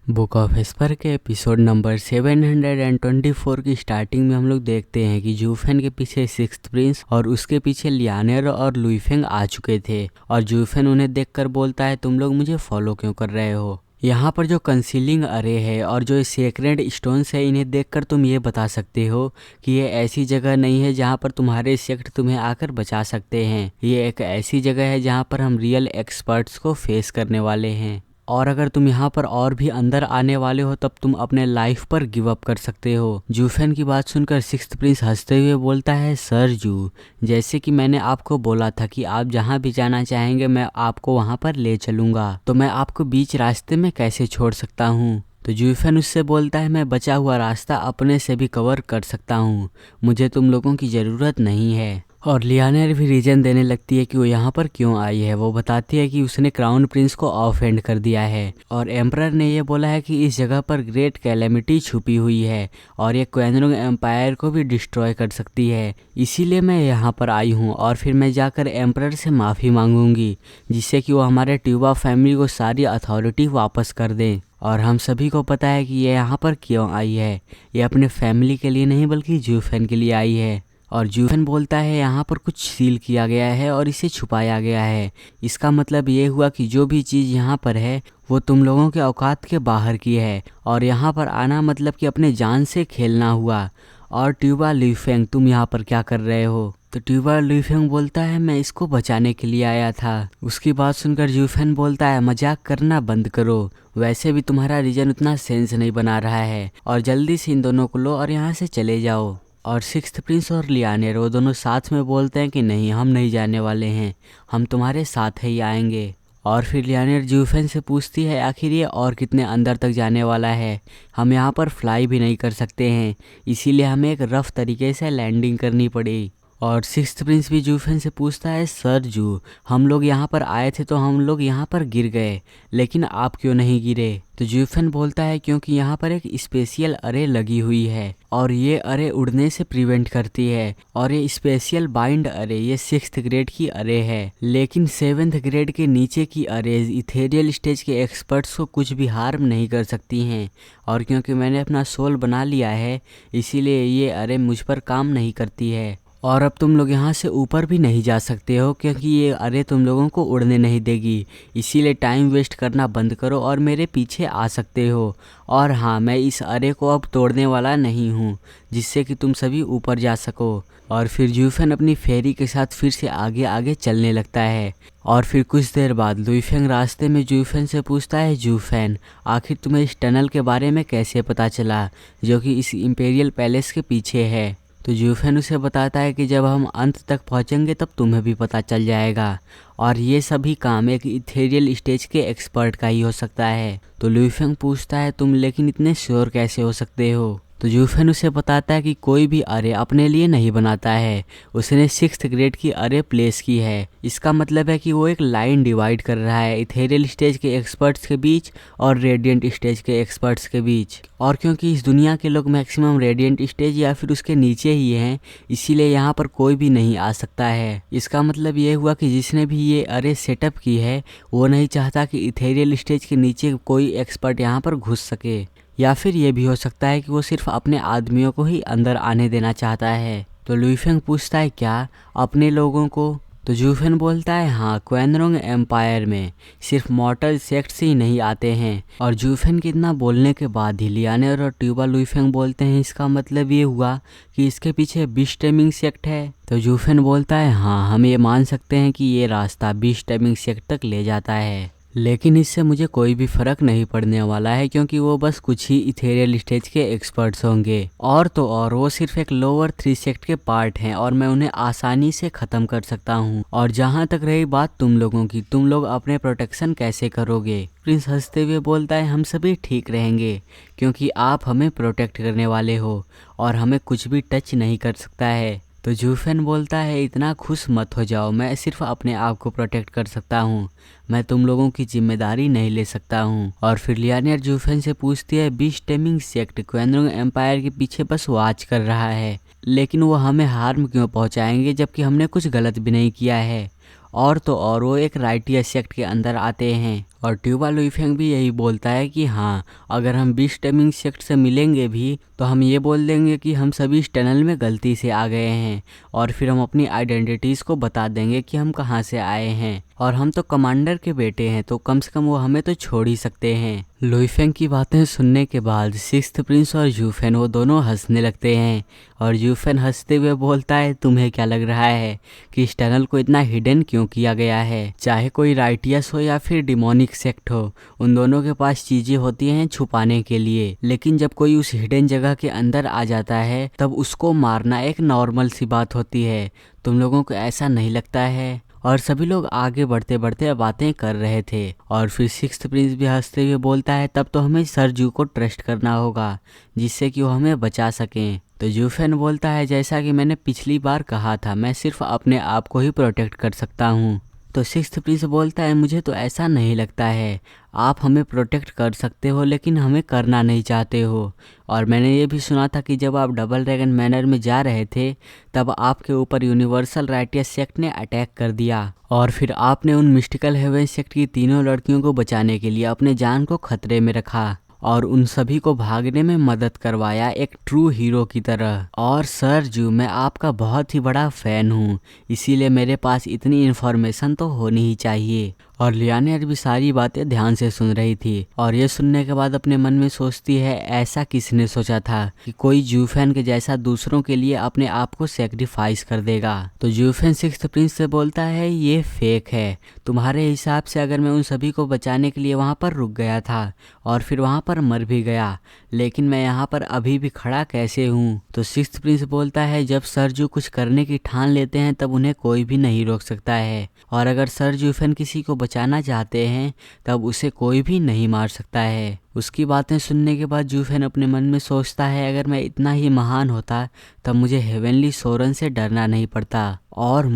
Book of Esper के episode number 724 की starting में हम लोग देखते हैं कि जूफेन के पीछे सिक्स्थ प्रिंस और उसके पीछे लियानेर और लुईफेंग आ चुके थे और जूफेन उन्हें देखकर बोलता है तुम लोग मुझे फॉलो क्यों कर रहे हो। यहाँ पर जो कंसीलिंग अरे है और जो सेक्रेड स्टोन्स है इन्हें देखकर तुम ये बता सकते हो कि ये ऐसी जगह नहीं है जहाँ पर तुम्हारे सेक्ट तुम्हें आकर बचा सकते हैं। ये एक ऐसी जगह है जहाँ पर हम रियल एक्सपर्ट्स को फेस करने वाले हैं और अगर तुम यहाँ पर और भी अंदर आने वाले हो तब तुम अपने लाइफ पर गिव अप कर सकते हो। जूफेन की बात सुनकर सिक्स्थ प्रिंस हंसते हुए बोलता है सर जू, जैसे कि मैंने आपको बोला था कि आप जहाँ भी जाना चाहेंगे मैं आपको वहाँ पर ले चलूँगा, तो मैं आपको बीच रास्ते में कैसे छोड़ सकता हूँ। तो जूफेन उससे बोलता है मैं बचा हुआ रास्ता अपने से भी कवर कर सकता हूँ, मुझे तुम लोगों की ज़रूरत नहीं है। और लियानेर भी रीजन देने लगती है कि वो यहाँ पर क्यों आई है। वो बताती है कि उसने क्राउन प्रिंस को ऑफेंड कर दिया है और एम्परर ने ये बोला है कि इस जगह पर ग्रेट कैलेमिटी छुपी हुई है और ये क्वेनरोंग एम्पायर को भी डिस्ट्रॉय कर सकती है, इसीलिए मैं यहाँ पर आई हूँ और फिर मैं जाकर एम्परर से माफ़ी मांगूंगी जिससे कि वो हमारे ट्यूबा फैमिली को सारी अथॉरिटी वापस कर दें। और हम सभी को पता है कि ये यहाँ पर क्यों आई है, ये अपने फैमिली के लिए नहीं बल्कि जूफेन के लिए आई है। और जूफेन बोलता है यहाँ पर कुछ सील किया गया है और इसे छुपाया गया है, इसका मतलब ये हुआ कि जो भी चीज़ यहाँ पर है वो तुम लोगों के औकात के बाहर की है और यहाँ पर आना मतलब कि अपने जान से खेलना हुआ। और ट्यूबा लुईफेंग तुम यहाँ पर क्या कर रहे हो। तो ट्यूबा लुईफेंग बोलता है मैं इसको बचाने के लिए आया था। उसकी बात सुनकर जूफेन बोलता है मजाक करना बंद करो, वैसे भी तुम्हारा रीजन उतना सेंस नहीं बना रहा है और जल्दी से इन दोनों को लो और यहाँ से चले जाओ। और सिक्स्थ प्रिंस और लियानेर वो दोनों साथ में बोलते हैं कि नहीं हम नहीं जाने वाले हैं, हम तुम्हारे साथ ही आएंगे। और फिर लियानेर जूफेन से पूछती है आखिर ये और कितने अंदर तक जाने वाला है, हम यहाँ पर फ्लाई भी नहीं कर सकते हैं, इसीलिए हमें एक रफ तरीके से लैंडिंग करनी पड़ी। और सिक्स्थ प्रिंस भी जूफेन से पूछता है सर जू, हम लोग यहाँ पर आए थे तो हम लोग यहाँ पर गिर गए, लेकिन आप क्यों नहीं गिरे। तो जूफेन बोलता है क्योंकि यहाँ पर एक स्पेशल अरे लगी हुई है और ये अरे उड़ने से प्रिवेंट करती है और ये स्पेशल बाइंड अरे ये सिक्स्थ ग्रेड की अरे है, लेकिन सेवेंथ ग्रेड के नीचे की अरेज इथेरियल स्टेज के एक्सपर्ट्स को कुछ भी हार्म नहीं कर सकती हैं और क्योंकि मैंने अपना सोल बना लिया है इसीलिए ये अरे मुझ पर काम नहीं करती है। और अब तुम लोग यहाँ से ऊपर भी नहीं जा सकते हो क्योंकि ये अरे तुम लोगों को उड़ने नहीं देगी, इसीलिए टाइम वेस्ट करना बंद करो और मेरे पीछे आ सकते हो। और हाँ, मैं इस अरे को अब तोड़ने वाला नहीं हूँ जिससे कि तुम सभी ऊपर जा सको। और फिर जूफेन अपनी फेरी के साथ फिर से आगे आगे चलने लगता है। और फिर कुछ देर बाद लुईफेंग रास्ते में जूफेन से पूछता है जूफेन आखिर तुम्हें इस टनल के बारे में कैसे पता चला जो कि इस इम्पेरियल पैलेस के पीछे है। तो जूफेन उसे बताता है कि जब हम अंत तक पहुंचेंगे तब तुम्हें भी पता चल जाएगा और ये सभी काम एक इथेरियल स्टेज के एक्सपर्ट का ही हो सकता है। तो लुईफेंग पूछता है तुम लेकिन इतने श्योर कैसे हो सकते हो। तो जूफेन उसे बताता है कि कोई भी अरे अपने लिए नहीं बनाता है, उसने सिक्स्थ ग्रेड की अरे प्लेस की है, इसका मतलब है कि वो एक लाइन डिवाइड कर रहा है इथेरियल स्टेज के एक्सपर्ट्स के बीच और रेडिएंट स्टेज के एक्सपर्ट्स के बीच। और क्योंकि इस दुनिया के लोग मैक्सिमम रेडिएंट स्टेज या फिर उसके नीचे ही हैं इसीलिए यहाँ पर कोई भी नहीं आ सकता है। इसका मतलब ये हुआ कि जिसने भी ये अरे सेटअप की है वो नहीं चाहता कि इथेरियल स्टेज के नीचे कोई एक्सपर्ट यहाँ पर घुस सके, या फिर ये भी हो सकता है कि वो सिर्फ अपने आदमियों को ही अंदर आने देना चाहता है। तो लुईफेंग पूछता है क्या अपने लोगों को। तो जूफेन बोलता है हाँ, क्वेनरोंग एम्पायर में सिर्फ मॉर्टल सेक्ट्स ही नहीं आते हैं। और जूफेन के इतना बोलने के बाद ही लियानेर और ट्यूबा लुईफेंग बोलते हैं इसका मतलब ये हुआ कि इसके पीछे बीस्ट टेमिंग सेक्ट है। तो जूफेन बोलता है हाँ, हम ये मान सकते हैं कि ये रास्ता बीस्ट टेमिंग सेक्ट तक ले जाता है, लेकिन इससे मुझे कोई भी फर्क नहीं पड़ने वाला है क्योंकि वो बस कुछ ही इथेरियल स्टेज के एक्सपर्ट्स होंगे और तो और वो सिर्फ एक लोअर 3 सेक्ट के पार्ट हैं और मैं उन्हें आसानी से ख़त्म कर सकता हूँ। और जहाँ तक रही बात तुम लोगों की, तुम लोग अपने प्रोटेक्शन कैसे करोगे। प्रिंस हंसते हुए बोलता है हम सभी ठीक रहेंगे क्योंकि आप हमें प्रोटेक्ट करने वाले हो और हमें कुछ भी टच नहीं कर सकता है। तो जूफेन बोलता है इतना खुश मत हो जाओ, मैं सिर्फ अपने आप को प्रोटेक्ट कर सकता हूँ, मैं तुम लोगों की जिम्मेदारी नहीं ले सकता हूँ। और फिर लियानेर जूफेन से पूछती है बीस्ट टेमिंग सेक्ट क्वेनरोंग एम्पायर के पीछे बस वॉच कर रहा है, लेकिन वो हमें हार्म क्यों पहुँचाएंगे जबकि हमने कुछ गलत भी नहीं किया है। और तो और वो एक राइटिया सेक्ट के अंदर आते हैं और ट्यूबा लुईफेंग भी यही बोलता है कि हाँ, अगर हम बीस्ट टेमिंग सेक्ट से मिलेंगे भी तो हम ये बोल देंगे कि हम सभी इस टनल में गलती से आ गए हैं और फिर हम अपनी आइडेंटिटीज़ को बता देंगे कि हम कहाँ से आए हैं और हम तो कमांडर के बेटे हैं, तो कम से कम वो हमें तो छोड़ ही सकते हैं। लुईफेंग की बातें सुनने के बाद सिक्स्थ प्रिंस और जूफेन वो दोनों हंसने लगते हैं और जूफेन हंसते हुए बोलता है, तुम्हें क्या लग रहा है कि इस टनल को इतना हिडन क्यों किया गया है? चाहे कोई राइटियस हो या फिर डिमोनिक सेक्ट हो, उन दोनों के पास चीजें होती हैं छुपाने के लिए, लेकिन जब कोई उस हिडन जगह के अंदर आ जाता है तब उसको मारना एक नॉर्मल सी बात होती है। तुम लोगों को ऐसा नहीं लगता है? और सभी लोग आगे बढ़ते बढ़ते बातें कर रहे थे और फिर सिक्स्थ प्रिंस भी हंसते हुए बोलता है, तब तो हमें सर जू को ट्रस्ट करना होगा जिससे कि वो हमें बचा सकें। तो जूफेन बोलता है, जैसा कि मैंने पिछली बार कहा था, मैं सिर्फ अपने आप को ही प्रोटेक्ट कर सकता हूँ। तो सिक्स्थ प्रिंस बोलता है, मुझे तो ऐसा नहीं लगता है, आप हमें प्रोटेक्ट कर सकते हो लेकिन हमें करना नहीं चाहते हो। और मैंने ये भी सुना था कि जब आप डबल ड्रैगन मैनर में जा रहे थे तब आपके ऊपर यूनिवर्सल राइटिया सेक्ट ने अटैक कर दिया और फिर आपने उन मिस्टिकल हेवन सेक्ट की तीनों लड़कियों को बचाने के लिए अपने जान को खतरे में रखा और उन सभी को भागने में मदद करवाया एक ट्रू हीरो की तरह। और सर जू, मैं आपका बहुत ही बड़ा फ़ैन हूँ, इसीलिए मेरे पास इतनी इन्फॉर्मेशन तो होनी ही चाहिए। और लियानेर भी सारी बातें ध्यान से सुन रही थी और ये सुनने के बाद अपने मन में सोचती है, ऐसा किसने सोचा था कि कोई जूफेन के जैसा दूसरों के लिए अपने आप को सेक्रीफाइस कर देगा। तो जूफेन सिक्स्थ प्रिंस से बोलता है, ये फेक है, तुम्हारे हिसाब से अगर मैं उन सभी को बचाने के लिए वहाँ पर रुक गया था और फिर वहाँ पर मर भी गया, लेकिन मैं यहाँ पर अभी भी खड़ा कैसे हूँ? तो सिक्स्थ प्रिंस बोलता है, जब सर जू कुछ करने की ठान लेते हैं तब उन्हें कोई भी नहीं रोक सकता है और अगर सर जूफेन किसी को बचाना चाहते हैं तब उसे कोई भी नहीं मार सकता है। उसकी बातें सुनने के बाद जूफेन अपने मन में सोचता है, अगर मैं इतना ही महान होता तब मुझे हेवनली सोरन से डरना नहीं पड़ता और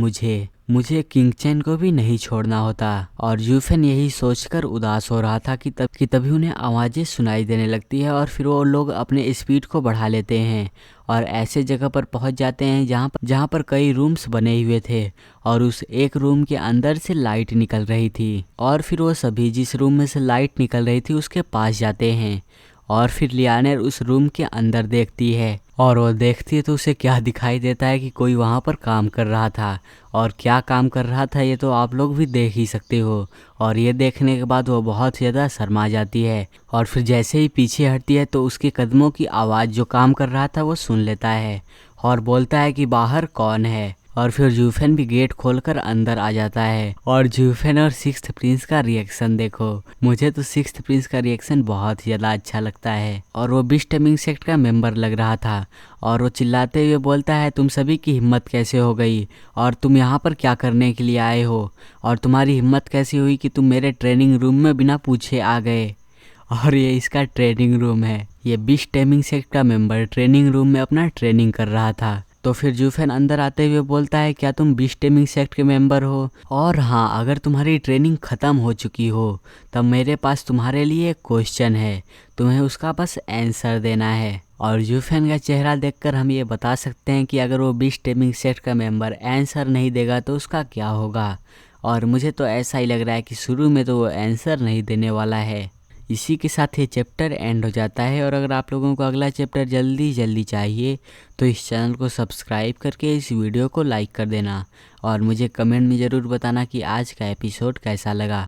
मुझे किंग चैन को भी नहीं छोड़ना होता। और जूफेन यही सोचकर उदास हो रहा था कि तभी उन्हें आवाज़ें सुनाई देने लगती है और फिर वो लोग अपने स्पीड को बढ़ा लेते हैं और ऐसे जगह पर पहुंच जाते हैं जहां पर कई रूम्स बने हुए थे और उस एक रूम के अंदर से लाइट निकल रही थी और फिर वो सभी जिस रूम में से लाइट निकल रही थी उसके पास जाते हैं और फिर लियानेर उस रूम के अंदर देखती है और वो देखती है तो उसे क्या दिखाई देता है कि कोई वहाँ पर काम कर रहा था और क्या काम कर रहा था ये तो आप लोग भी देख ही सकते हो। और ये देखने के बाद वो बहुत ज़्यादा शर्मा जाती है और फिर जैसे ही पीछे हटती है तो उसके कदमों की आवाज़ जो काम कर रहा था वो सुन लेता है और बोलता है कि बाहर कौन है। और फिर जूफेन भी गेट खोलकर अंदर आ जाता है और जूफेन और सिक्स्थ प्रिंस का रिएक्शन देखो, मुझे तो सिक्स्थ प्रिंस का रिएक्शन बहुत ज़्यादा अच्छा लगता है। और वो बीस्ट टेमिंग सेक्ट का मेंबर लग रहा था और वो चिल्लाते हुए बोलता है, तुम सभी की हिम्मत कैसे हो गई और तुम यहाँ पर क्या करने के लिए आए हो और तुम्हारी हिम्मत कैसे हुई कि तुम मेरे ट्रेनिंग रूम में बिना पूछे आ गए। और ये इसका ट्रेनिंग रूम है, ये बीस्ट टेमिंग सेक्ट का मेंबर ट्रेनिंग रूम में अपना ट्रेनिंग कर रहा था। तो फिर जूफेन अंदर आते हुए बोलता है, क्या तुम बीस्ट टेमिंग सेक्ट के मेंबर हो? और हाँ, अगर तुम्हारी ट्रेनिंग ख़त्म हो चुकी हो तब मेरे पास तुम्हारे लिए एक क्वेश्चन है, तुम्हें उसका बस आंसर देना है। और जूफेन का चेहरा देखकर हम ये बता सकते हैं कि अगर वो बीस्ट टेमिंग सेक्ट का मेंबर आंसर नहीं देगा तो उसका क्या होगा। और मुझे तो ऐसा ही लग रहा है कि शुरू में तो वो आंसर नहीं देने वाला है। इसी के साथ ये चैप्टर एंड हो जाता है और अगर आप लोगों को अगला चैप्टर जल्दी चाहिए तो इस चैनल को सब्सक्राइब करके इस वीडियो को लाइक कर देना और मुझे कमेंट में ज़रूर बताना कि आज का एपिसोड कैसा लगा।